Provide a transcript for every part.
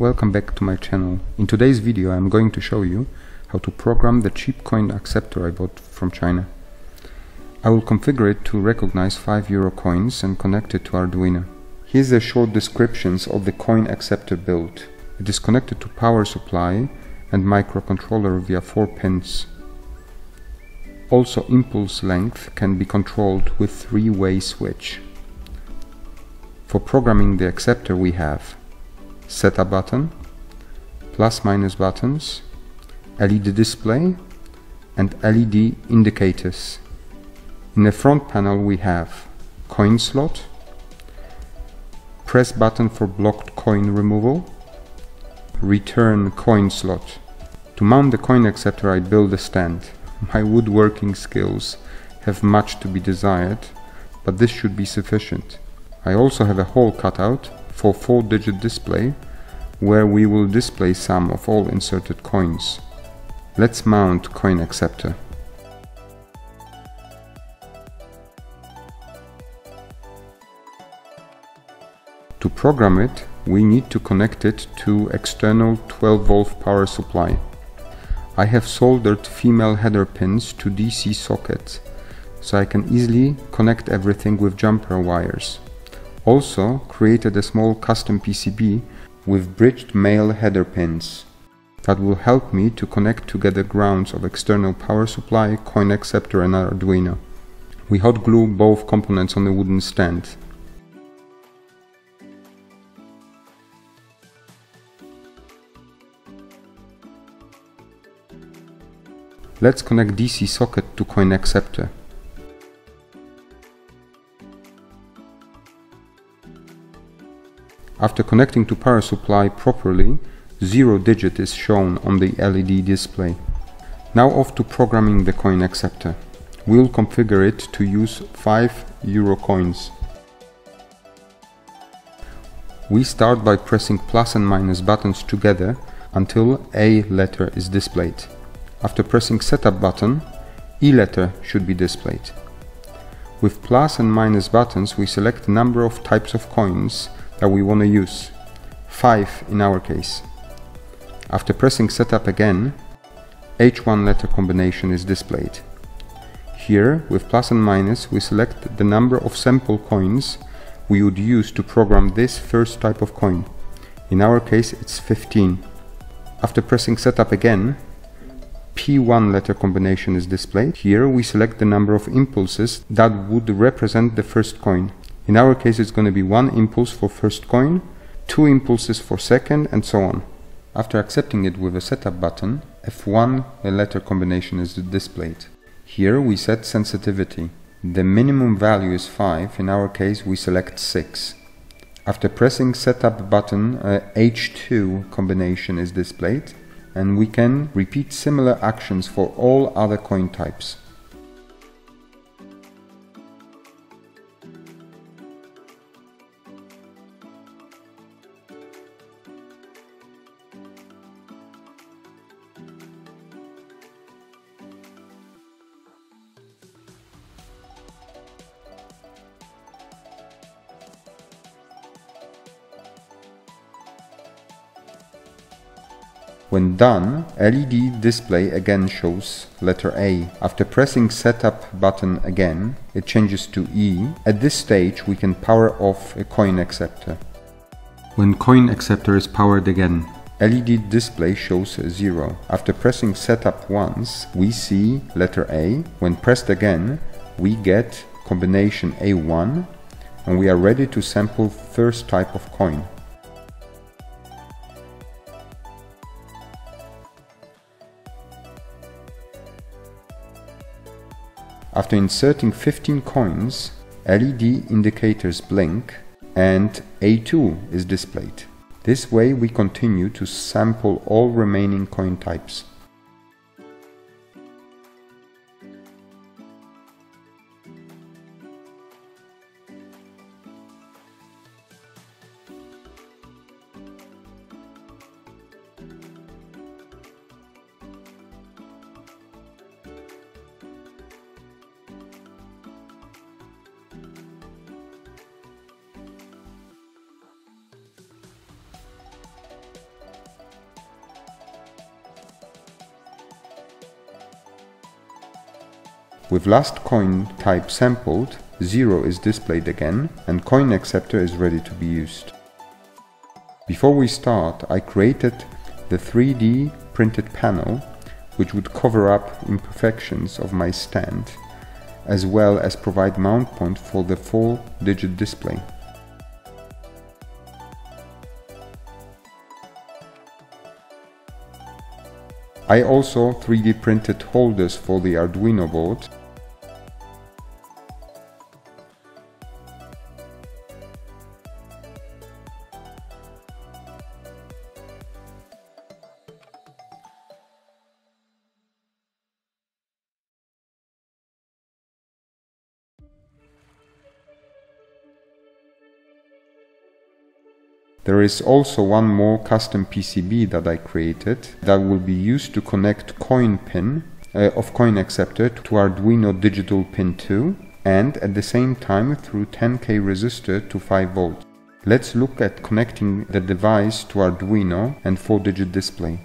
Welcome back to my channel. In today's video I'm going to show you how to program the cheap coin acceptor I bought from China. I will configure it to recognize €5 coins and connect it to Arduino. Here's the short descriptions of the coin acceptor build. It is connected to power supply and microcontroller via 4 pins. Also, impulse length can be controlled with 3-way switch. For programming the acceptor we have setup button, plus/minus buttons, LED display and LED indicators. In the front panel we have coin slot, press button for blocked coin removal, return coin slot. To mount the coin acceptor I built a stand. My woodworking skills have much to be desired, but this should be sufficient. I also have a hole cut out for 4-digit display where we will display sum of all inserted coins. Let's mount coin acceptor. To program it, we need to connect it to external 12-volt power supply. I have soldered female header pins to DC sockets, so I can easily connect everything with jumper wires. Also created a small custom PCB with bridged male header pins that will help me to connect together grounds of external power supply, coin acceptor and Arduino. We hot glue both components on a wooden stand. Let's connect DC socket to coin acceptor. After connecting to power supply properly, 0 digit is shown on the LED display. Now off to programming the coin acceptor. We'll configure it to use €5 coins. We start by pressing plus and minus buttons together until A letter is displayed. After pressing setup button, E letter should be displayed. With plus and minus buttons we select the number of types of coins that we want to use, 5 in our case. After pressing setup again, H1 letter combination is displayed. Here, with plus and minus, we select the number of sample coins we would use to program this first type of coin. In our case it's 15. After pressing setup again, P1 letter combination is displayed. Here we select the number of impulses that would represent the first coin. In our case it's going to be 1 impulse for first coin, 2 impulses for second, and so on. After accepting it with a setup button, F1 letter combination is displayed. Here we set sensitivity. The minimum value is 5, in our case we select 6. After pressing setup button, H2 combination is displayed, and we can repeat similar actions for all other coin types. When done, LED display again shows letter A. After pressing setup button again, it changes to E. At this stage we can power off a coin acceptor. When coin acceptor is powered again, LED display shows 0. After pressing setup once, we see letter A. When pressed again, we get combination A1 and we are ready to sample first type of coin. After inserting 15 coins, LED indicators blink and A2 is displayed. This way we continue to sample all remaining coin types. With last coin type sampled, 0 is displayed again and Coin Acceptor is ready to be used. Before we start, I created the 3D printed panel which would cover up imperfections of my stand, as well as provide mount point for the 4-digit display. I also 3D printed holders for the Arduino board. There is also one more custom PCB that I created that will be used to connect coin pin of Coin Acceptor to Arduino digital pin 2 and at the same time through 10K resistor to 5 volts. Let's look at connecting the device to Arduino and 4-digit display.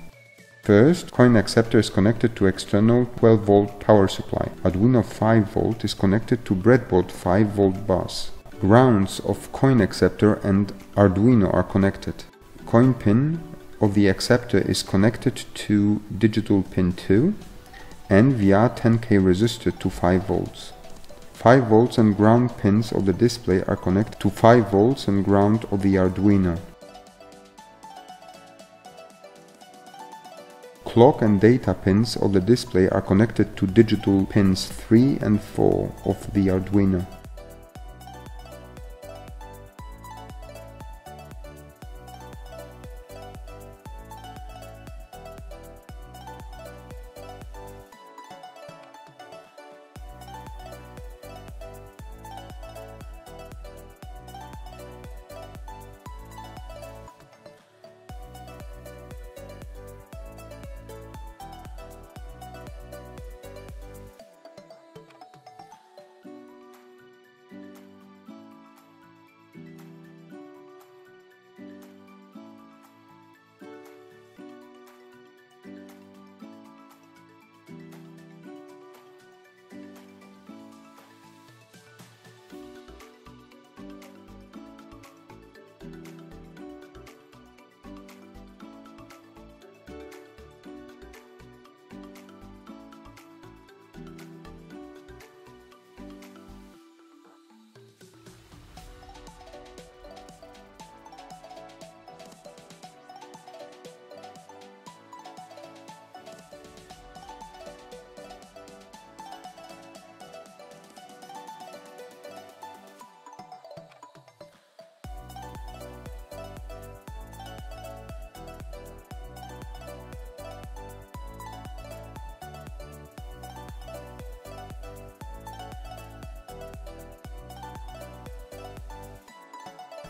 First, Coin Acceptor is connected to external 12 volt power supply. Arduino 5 volt is connected to breadboard 5 volt bus. Grounds of Coin Acceptor and Arduino are connected. Coin pin of the acceptor is connected to digital pin 2 and via 10K resistor to 5 volts. 5 volts and ground pins of the display are connected to 5 volts and ground of the Arduino. Clock and data pins of the display are connected to digital pins 3 and 4 of the Arduino.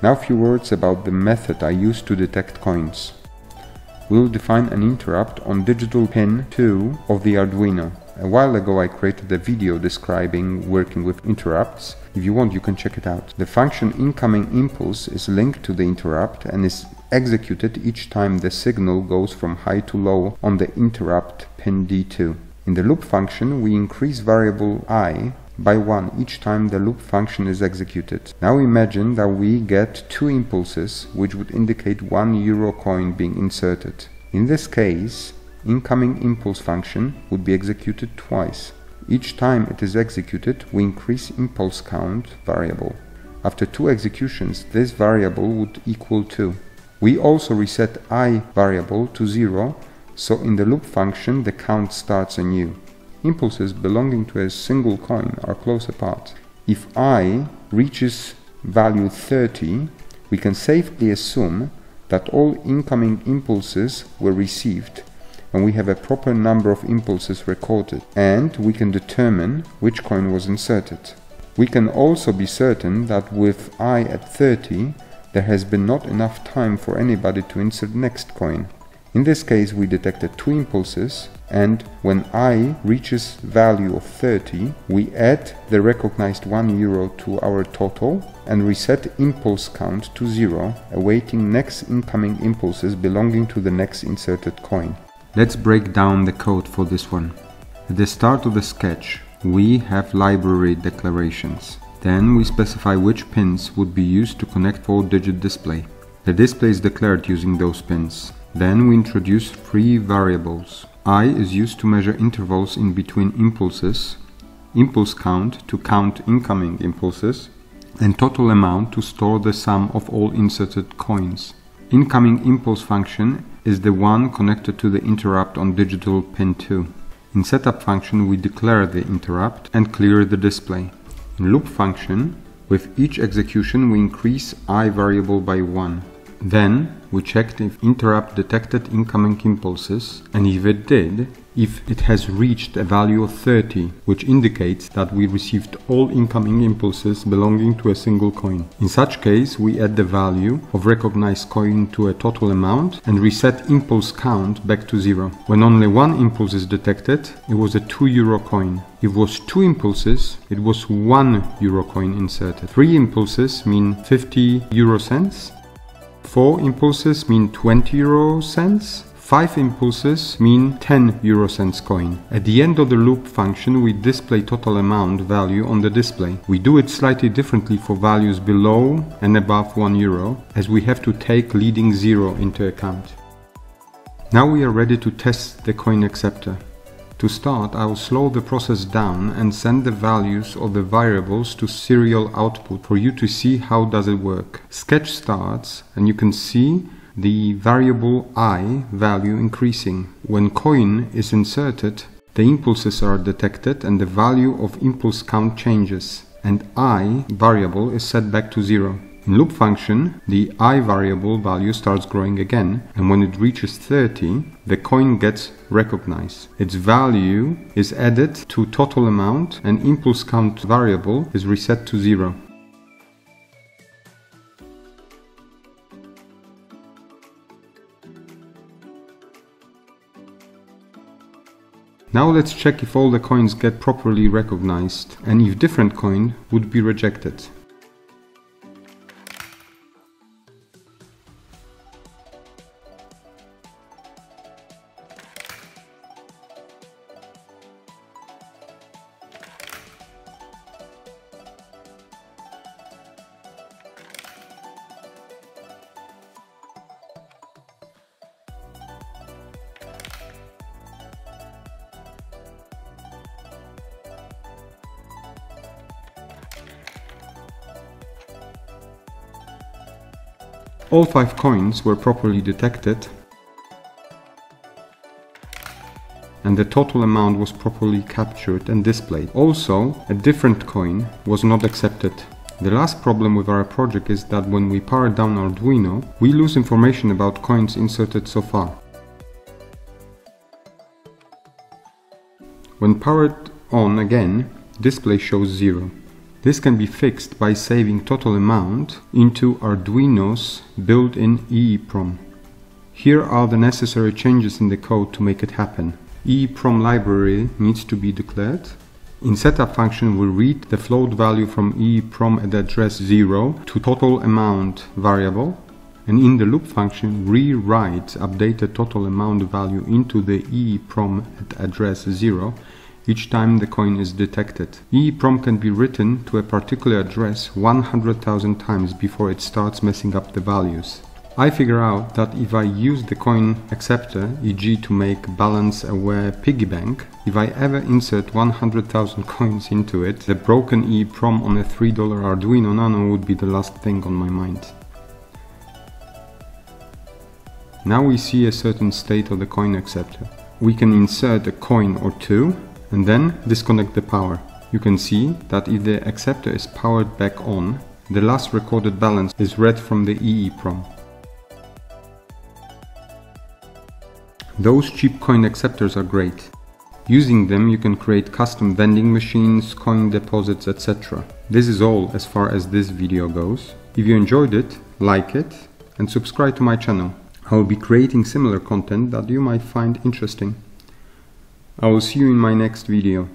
Now a few words about the method I use to detect coins. We'll define an interrupt on digital pin 2 of the Arduino. A while ago I created a video describing working with interrupts. If you want, you can check it out. The function incoming impulse is linked to the interrupt and is executed each time the signal goes from high to low on the interrupt pin D2. In the loop function we increase variable I by 1 each time the loop function is executed. Now imagine that we get 2 impulses which would indicate 1 euro coin being inserted. In this case, incoming impulse function would be executed twice. Each time it is executed, we increase impulse count variable. After 2 executions, this variable would equal 2. We also reset I variable to 0, so in the loop function the count starts anew. Impulses belonging to a single coin are close apart. If I reaches value 30, we can safely assume that all incoming impulses were received and we have a proper number of impulses recorded, and we can determine which coin was inserted. We can also be certain that with I at 30 there has been not enough time for anybody to insert next coin. In this case we detected 2 impulses, and when I reaches value of 30 we add the recognized 1 euro to our total and reset impulse count to 0, awaiting next incoming impulses belonging to the next inserted coin. Let's break down the code for this one. At the start of the sketch we have library declarations. Then we specify which pins would be used to connect 4-digit display. The display is declared using those pins. Then we introduce 3 variables. I is used to measure intervals in between impulses, impulse count to count incoming impulses, and total amount to store the sum of all inserted coins. Incoming impulse function is the one connected to the interrupt on digital pin 2. In setup function we declare the interrupt and clear the display. In loop function, with each execution we increase I variable by 1. Then we checked if interrupt detected incoming impulses, and if it did, if it has reached a value of 30, which indicates that we received all incoming impulses belonging to a single coin. In such case, we add the value of recognized coin to a total amount and reset impulse count back to 0. When only one impulse is detected, it was a €2 coin. If it was 2 impulses, it was €1 coin inserted. 3 impulses mean 50 euro cents. 4 impulses mean 20 euro cents. 5 impulses mean 10 euro cents coin. At the end of the loop function we display total amount value on the display. We do it slightly differently for values below and above €1, as we have to take leading 0 into account. Now we are ready to test the Coin Acceptor. To start, I will slow the process down and send the values of the variables to serial output for you to see how does it work. Sketch starts and you can see the variable I value increasing. When coin is inserted, the impulses are detected and the value of impulse count changes, and I variable is set back to 0. In loop function, the I variable value starts growing again, and when it reaches 30, the coin gets recognized. Its value is added to total amount and impulse count variable is reset to 0. Now let's check if all the coins get properly recognized and if different coin would be rejected. All 5 coins were properly detected and the total amount was properly captured and displayed. Also, a different coin was not accepted. The last problem with our project is that when we power down Arduino, we lose information about coins inserted so far. When powered on again, display shows 0. This can be fixed by saving total amount into Arduino's built-in EEPROM. Here are the necessary changes in the code to make it happen. EEPROM library needs to be declared. In setup function we read the float value from EEPROM at address 0 to total amount variable, and in the loop function rewrite updated total amount value into the EEPROM at address 0 each time the coin is detected. EEPROM can be written to a particular address 100,000 times before it starts messing up the values. I figure out that if I use the Coin Acceptor, e.g. to make balance-aware piggy bank, if I ever insert 100,000 coins into it, the broken EEPROM on a $3 Arduino Nano would be the last thing on my mind. Now we see a certain state of the Coin Acceptor. We can insert a coin or two and then disconnect the power. You can see that if the acceptor is powered back on, the last recorded balance is read from the EEPROM. Those cheap coin acceptors are great. Using them you can create custom vending machines, coin deposits, etc. This is all as far as this video goes. If you enjoyed it, like it and subscribe to my channel. I will be creating similar content that you might find interesting. I will see you in my next video.